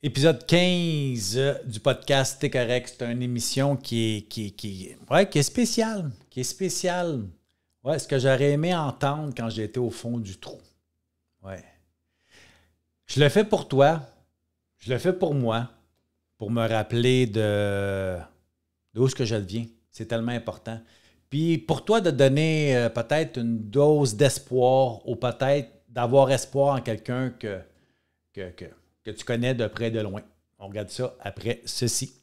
Épisode 15 du podcast T'es correct. C'est une émission qui est spéciale. Qui est spéciale. Ouais, ce que j'aurais aimé entendre quand j'étais au fond du trou. Ouais. Je le fais pour toi. Je le fais pour moi. Pour me rappeler d'où est-ce que je deviens. C'est tellement important. Puis pour toi de donner peut-être une dose d'espoir ou peut-être d'avoir espoir en quelqu'un que tu connais de près de loin. On regarde ça après ceci.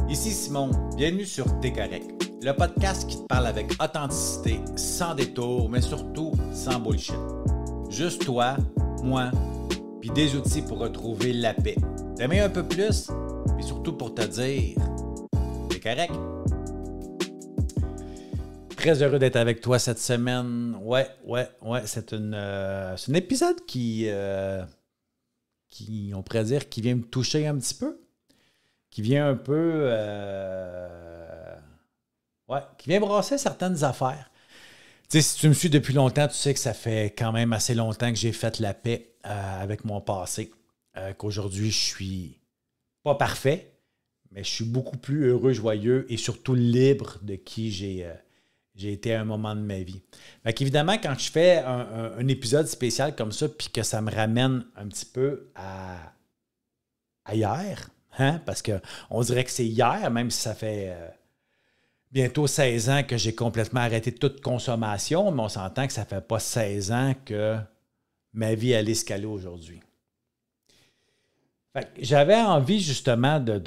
Ici Simon, bienvenue sur T'es correct, le podcast qui te parle avec authenticité, sans détour, mais surtout sans bullshit. Juste toi, moi, puis des outils pour retrouver la paix. T'aimer un peu plus, puis surtout pour te dire T'es correct. Très heureux d'être avec toi cette semaine. Ouais, c'est un épisode qui, on pourrait dire, qui vient me toucher un petit peu, qui vient un peu, qui vient brasser certaines affaires. Tu sais, si tu me suis depuis longtemps, tu sais que ça fait quand même assez longtemps que j'ai fait la paix avec mon passé, qu'aujourd'hui je suis pas parfait, mais je suis beaucoup plus heureux, joyeux et surtout libre de qui j'ai été à un moment de ma vie. Fait qu'évidemment, quand je fais un épisode spécial comme ça, puis que ça me ramène un petit peu à hier, hein? Parce qu'on dirait que c'est hier, même si ça fait bientôt 16 ans que j'ai complètement arrêté toute consommation, mais on s'entend que ça ne fait pas 16 ans que ma vie allait se caler aujourd'hui. Fait que j'avais envie justement de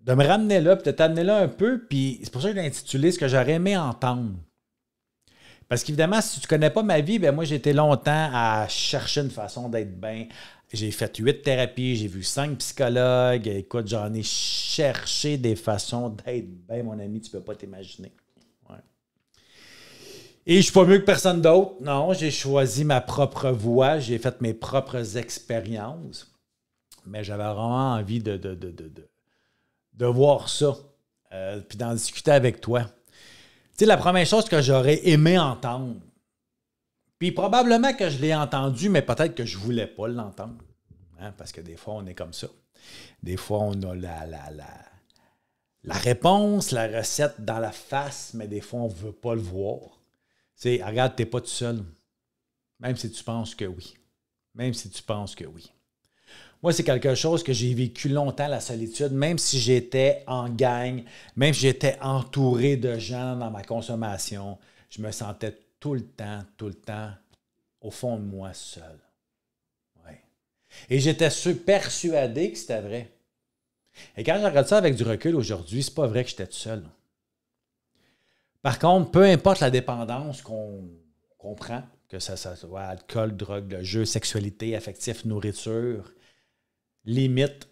me ramener là, puis de t'amener là un peu, puis c'est pour ça que j'ai intitulé ce que j'aurais aimé entendre. Parce qu'évidemment, si tu ne connais pas ma vie, ben moi, j'ai été longtemps à chercher une façon d'être bien. J'ai fait 8 thérapies, j'ai vu 5 psychologues. Écoute, j'en ai cherché des façons d'être bien, mon ami, tu ne peux pas t'imaginer. Ouais. Et je ne suis pas mieux que personne d'autre. Non, j'ai choisi ma propre voie, j'ai fait mes propres expériences. Mais j'avais vraiment envie de voir ça, puis d'en discuter avec toi. Tu sais, la première chose que j'aurais aimé entendre, puis probablement que je l'ai entendu, mais peut-être que je ne voulais pas l'entendre, hein, parce que des fois, on est comme ça. Des fois, on a la réponse, la recette dans la face, mais des fois, on ne veut pas le voir. Tu sais, regarde, tu n'es pas tout seul, même si tu penses que oui. Même si tu penses que oui. Moi, c'est quelque chose que j'ai vécu longtemps, la solitude, même si j'étais en gang, même si j'étais entouré de gens dans ma consommation, je me sentais tout le temps, au fond de moi, seul. Ouais. Et j'étais persuadé que c'était vrai. Et quand je regarde ça avec du recul aujourd'hui, c'est pas vrai que j'étais tout seul. Par contre, peu importe la dépendance qu'on prend, que ça soit alcool, drogue, jeu, sexualité, affectif, nourriture, limite,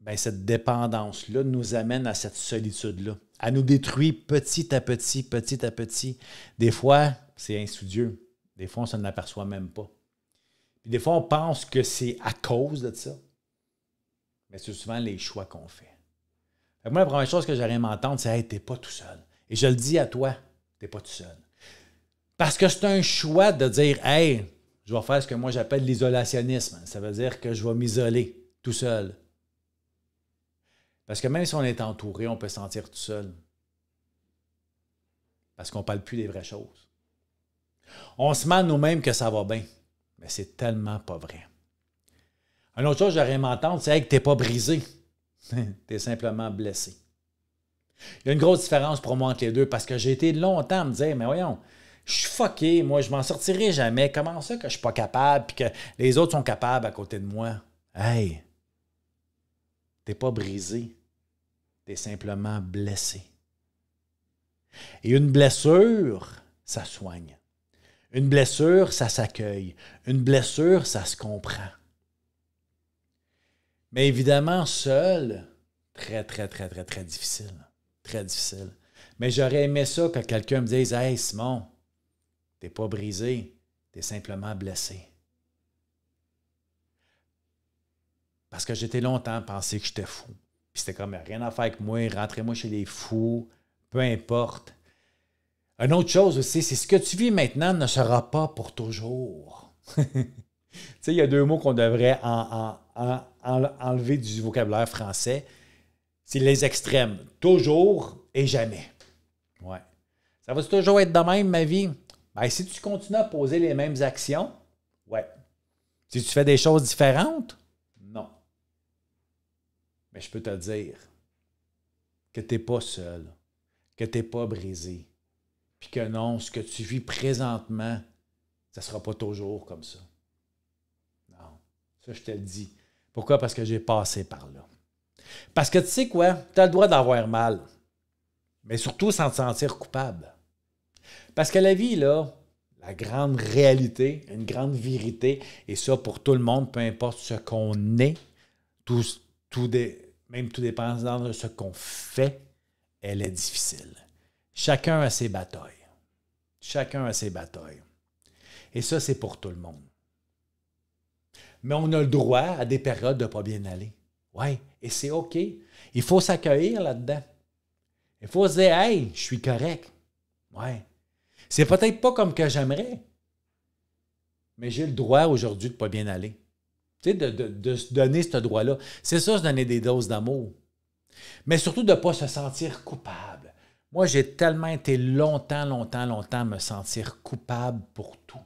ben cette dépendance-là nous amène à cette solitude-là. Elle nous détruit petit à petit. Des fois, c'est insidieux. Des fois, on ne s'en aperçoit même pas. Puis des fois, on pense que c'est à cause de ça. Mais c'est souvent les choix qu'on fait. Fait que moi, la première chose que j'aurais aimé entendre, c'est « Hey, t'es pas tout seul. » Et je le dis à toi, t'es pas tout seul. Parce que c'est un choix de dire « Hey, je vais faire ce que moi j'appelle l'isolationnisme. » Ça veut dire que je vais m'isoler tout seul. Parce que même si on est entouré, on peut se sentir tout seul. Parce qu'on ne parle plus des vraies choses. On se ment nous-mêmes que ça va bien. Mais c'est tellement pas vrai. Une autre chose que j'aurais aimé entendre, c'est que tu n'es pas brisé. Tu es simplement blessé. Il y a une grosse différence pour moi entre les deux parce que j'ai été longtemps à me dire, mais voyons, je suis fucké, moi, je m'en sortirai jamais. Comment ça que je ne suis pas capable et que les autres sont capables à côté de moi? Hey, tu n'es pas brisé. Tu es simplement blessé. Et une blessure, ça soigne. Une blessure, ça s'accueille. Une blessure, ça se comprend. Mais évidemment, seul, très difficile. Très difficile. Mais j'aurais aimé ça que quelqu'un me dise « Hey Simon, t'es pas brisé, t'es simplement blessé. » Parce que j'étais longtemps à penser que j'étais fou. Puis c'était comme rien à faire avec moi, rentrez-moi chez les fous, peu importe. Une autre chose aussi, c'est ce que tu vis maintenant ne sera pas pour toujours. Tu sais, il y a deux mots qu'on devrait enlever du vocabulaire français. C'est les extrêmes. Toujours et jamais. Ouais. Ça va toujours être de même, ma vie? Ben, si tu continues à poser les mêmes actions, ouais. Si tu fais des choses différentes, non. Mais je peux te dire que tu n'es pas seul, que tu n'es pas brisé, puis que non, ce que tu vis présentement, ça ne sera pas toujours comme ça. Non, ça je te le dis. Pourquoi? Parce que j'ai passé par là. Parce que tu sais quoi? Tu as le droit d'avoir mal, mais surtout sans te sentir coupable. Parce que la vie, là, la grande réalité, une grande vérité, et ça pour tout le monde, peu importe ce qu'on est, même tout dépendant de ce qu'on fait, elle est difficile. Chacun a ses batailles. Chacun a ses batailles. Et ça, c'est pour tout le monde. Mais on a le droit à des périodes de ne pas bien aller. Oui, et c'est OK. Il faut s'accueillir là-dedans. Il faut se dire, hey, je suis correct. Oui. C'est peut-être pas comme que j'aimerais, mais j'ai le droit aujourd'hui de ne pas bien aller. Tu sais, de se donner ce droit-là. C'est ça, se donner des doses d'amour. Mais surtout de ne pas se sentir coupable. Moi, j'ai tellement été longtemps me sentir coupable pour tout.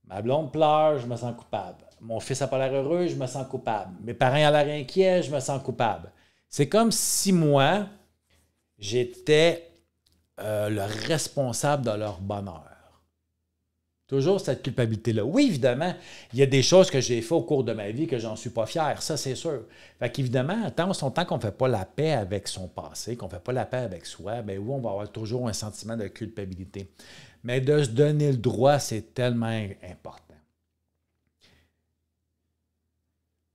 Ma blonde pleure, je me sens coupable. Mon fils n'a pas l'air heureux, je me sens coupable. Mes parents ont l'air inquiets, je me sens coupable. C'est comme si moi, j'étais le responsable de leur bonheur. Toujours cette culpabilité-là. Oui, évidemment, il y a des choses que j'ai faites au cours de ma vie que j'en suis pas fier, ça c'est sûr. Fait qu'évidemment, tant qu'on ne fait pas la paix avec son passé, qu'on ne fait pas la paix avec soi, bien oui, on va avoir toujours un sentiment de culpabilité. Mais de se donner le droit, c'est tellement important.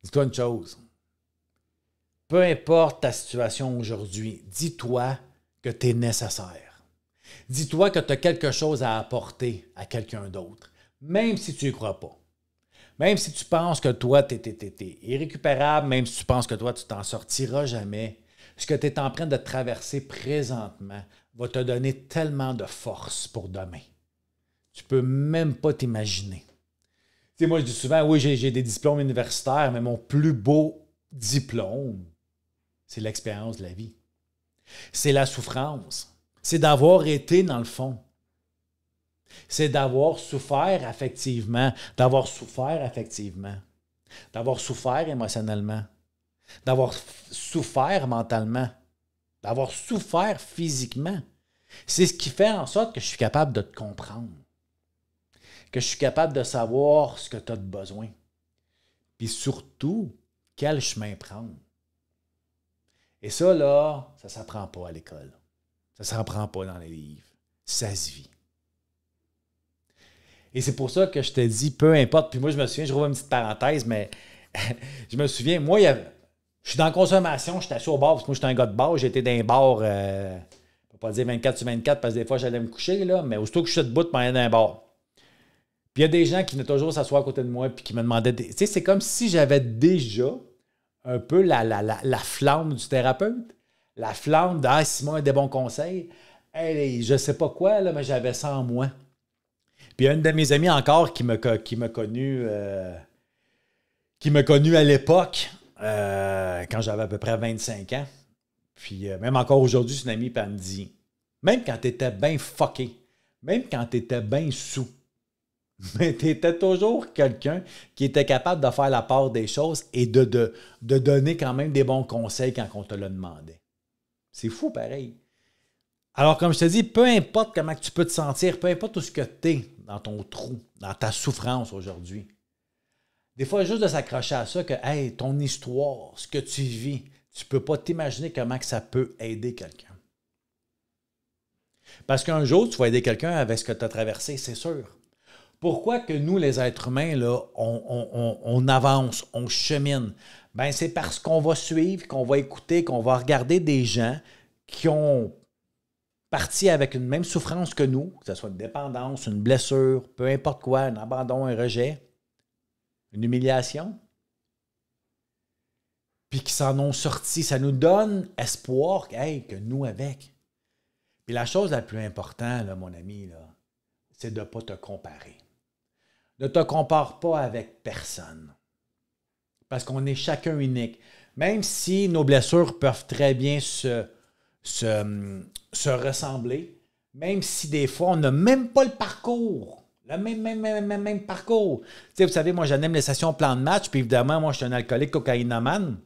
Dis-toi une chose. Peu importe ta situation aujourd'hui, dis-toi que tu es nécessaire. Dis-toi que tu as quelque chose à apporter à quelqu'un d'autre, même si tu n'y crois pas. Même si tu penses que toi, tu es irrécupérable, même si tu penses que toi, tu t'en sortiras jamais, ce que tu es en train de traverser présentement va te donner tellement de force pour demain. Tu ne peux même pas t'imaginer. Tu sais, moi, je dis souvent, oui, j'ai des diplômes universitaires, mais mon plus beau diplôme, c'est l'expérience de la vie. C'est la souffrance. C'est d'avoir été dans le fond. C'est d'avoir souffert affectivement, d'avoir souffert émotionnellement, d'avoir souffert mentalement, d'avoir souffert physiquement. C'est ce qui fait en sorte que je suis capable de te comprendre, que je suis capable de savoir ce que tu as de besoin, puis surtout, quel chemin prendre. Et ça, là, ça ne s'apprend pas à l'école. Ça ne s'apprend pas dans les livres. Ça se vit. Et c'est pour ça que je te dis, peu importe, puis moi, je me souviens, je rouvre une petite parenthèse, mais je me souviens, moi, je suis dans la consommation, j'étais assis au bar, parce que moi, j'étais un gars de bar, j'étais dans un bar, je ne peux pas dire 24/24, parce que des fois, j'allais me coucher, là, mais aussitôt que je suis debout, je m'en allais dans un bar. Puis il y a des gens qui venaient toujours s'asseoir à côté de moi, puis qui me demandaient, tu sais, c'est comme si j'avais déjà un peu la flamme du thérapeute, la flamme de « Ah, Simon a des bons conseils. Hey, je sais pas quoi, là, mais j'avais ça en moi. » Puis une de mes amies encore qui m'a connu à l'époque, quand j'avais à peu près 25 ans. Puis même encore aujourd'hui, c'est une amie, puis elle me dit, même quand tu étais bien fucké, même quand tu étais bien sous, mais tu étais toujours quelqu'un qui était capable de faire la part des choses et de donner quand même des bons conseils quand on te le demandait. C'est fou pareil. Alors, comme je te dis, peu importe comment tu peux te sentir, peu importe où ce que tu es dans ton trou, dans ta souffrance aujourd'hui, des fois, juste de s'accrocher à ça, que hey, ton histoire, ce que tu vis, tu ne peux pas t'imaginer comment que ça peut aider quelqu'un. Parce qu'un jour, tu vas aider quelqu'un avec ce que tu as traversé, c'est sûr. Pourquoi que nous, les êtres humains, là, on avance, on chemine? Ben, c'est parce qu'on va suivre, qu'on va écouter, qu'on va regarder des gens qui ont parti avec une même souffrance que nous, que ce soit une dépendance, une blessure, peu importe quoi, un abandon, un rejet, une humiliation, puis qui s'en ont sorti. Ça nous donne espoir hey, que nous avec. Puis la chose la plus importante, là, mon ami, là, c'est de ne pas te comparer. Ne te compare pas avec personne. Parce qu'on est chacun unique. Même si nos blessures peuvent très bien se ressembler, même si des fois, on n'a même pas le parcours. Le même parcours. Tu sais, vous savez, moi, j'anime les sessions plan de match, puis évidemment, moi, je suis un alcoolique cocaïnomane.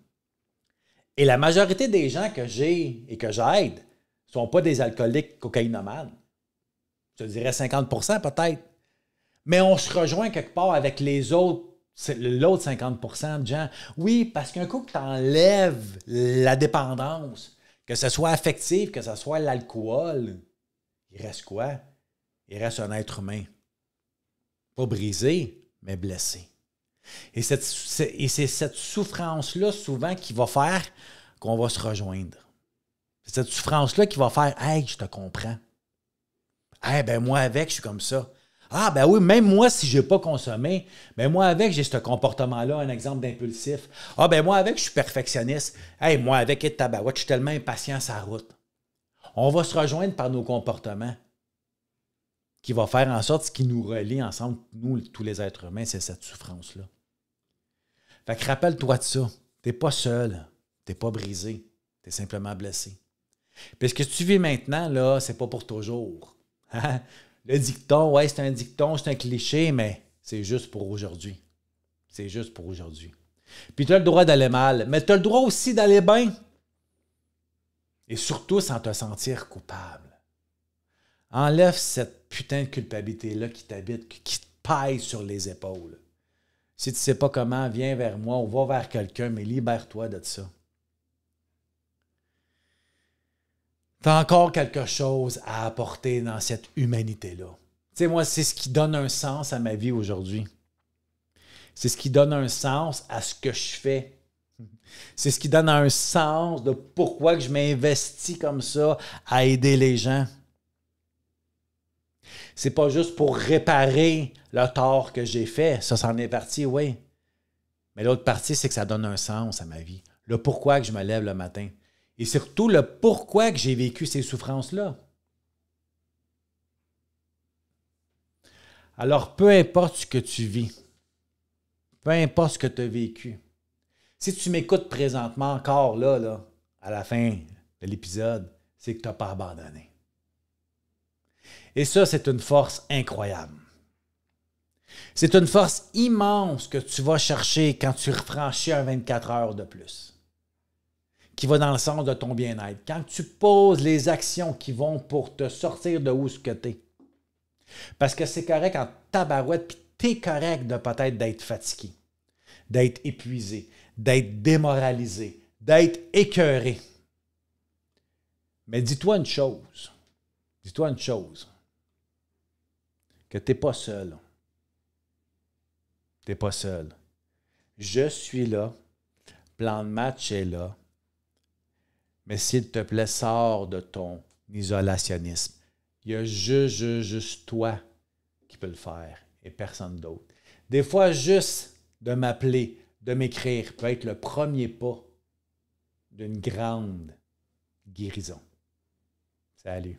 Et la majorité des gens que j'ai et que j'aide ne sont pas des alcooliques cocaïnomanes. Je dirais 50% peut-être. Mais on se rejoint quelque part avec les autres, l'autre 50% de gens. Oui, parce qu'un coup que tu enlèves la dépendance, que ce soit affective, que ce soit l'alcool, il reste quoi? Il reste un être humain. Pas brisé, mais blessé. Et c'est cette souffrance-là, souvent, qui va faire qu'on va se rejoindre. C'est cette souffrance-là qui va faire « Hey, je te comprends. Hey, ben moi, avec, je suis comme ça. Ah, ben oui, même moi, si je n'ai pas consommé, ben moi, avec, j'ai ce comportement-là, un exemple d'impulsif. Ah, ben moi, avec, je suis perfectionniste. Hey, moi, avec, et tabarouette, je suis tellement impatient sur la route. » On va se rejoindre par nos comportements qui va faire en sorte ce qui nous relie ensemble, nous, tous les êtres humains, c'est cette souffrance-là. Fait que rappelle-toi de ça. Tu n'es pas seul. Tu n'es pas brisé. Tu es simplement blessé. Puis ce que tu vis maintenant, là, c'est pas pour toujours. Le dicton, ouais, c'est un dicton, c'est un cliché, mais c'est juste pour aujourd'hui. C'est juste pour aujourd'hui. Puis tu as le droit d'aller mal, mais tu as le droit aussi d'aller bien. Et surtout sans te sentir coupable. Enlève cette putain de culpabilité-là qui t'habite, qui te pèse sur les épaules. Si tu ne sais pas comment, viens vers moi ou va vers quelqu'un, mais libère-toi de ça. Tu as encore quelque chose à apporter dans cette humanité-là. Tu sais, moi, c'est ce qui donne un sens à ma vie aujourd'hui. C'est ce qui donne un sens à ce que je fais. C'est ce qui donne un sens de pourquoi que je m'investis comme ça à aider les gens. C'est pas juste pour réparer le tort que j'ai fait. Ça, c'en est partie, oui. Mais l'autre partie, c'est que ça donne un sens à ma vie. Le pourquoi que je me lève le matin. Et surtout, le pourquoi que j'ai vécu ces souffrances-là. Alors, peu importe ce que tu vis, peu importe ce que tu as vécu, si tu m'écoutes présentement encore là, à la fin de l'épisode, c'est que tu n'as pas abandonné. Et ça, c'est une force incroyable. C'est une force immense que tu vas chercher quand tu franchis un 24 heures de plus, qui va dans le sens de ton bien-être. Quand tu poses les actions qui vont pour te sortir de où ce que tu es. Parce que c'est correct en tabarouette, puis tu es correct de peut-être d'être fatigué, d'être épuisé, d'être démoralisé, d'être écœuré. Mais dis-toi une chose, que tu n'es pas seul. Tu n'es pas seul. Je suis là, plan de match est là, mais s'il te plaît, sors de ton isolationnisme. Il y a juste toi qui peux le faire et personne d'autre. Des fois, juste de m'appeler, de m'écrire peut être le premier pas d'une grande guérison. Salut.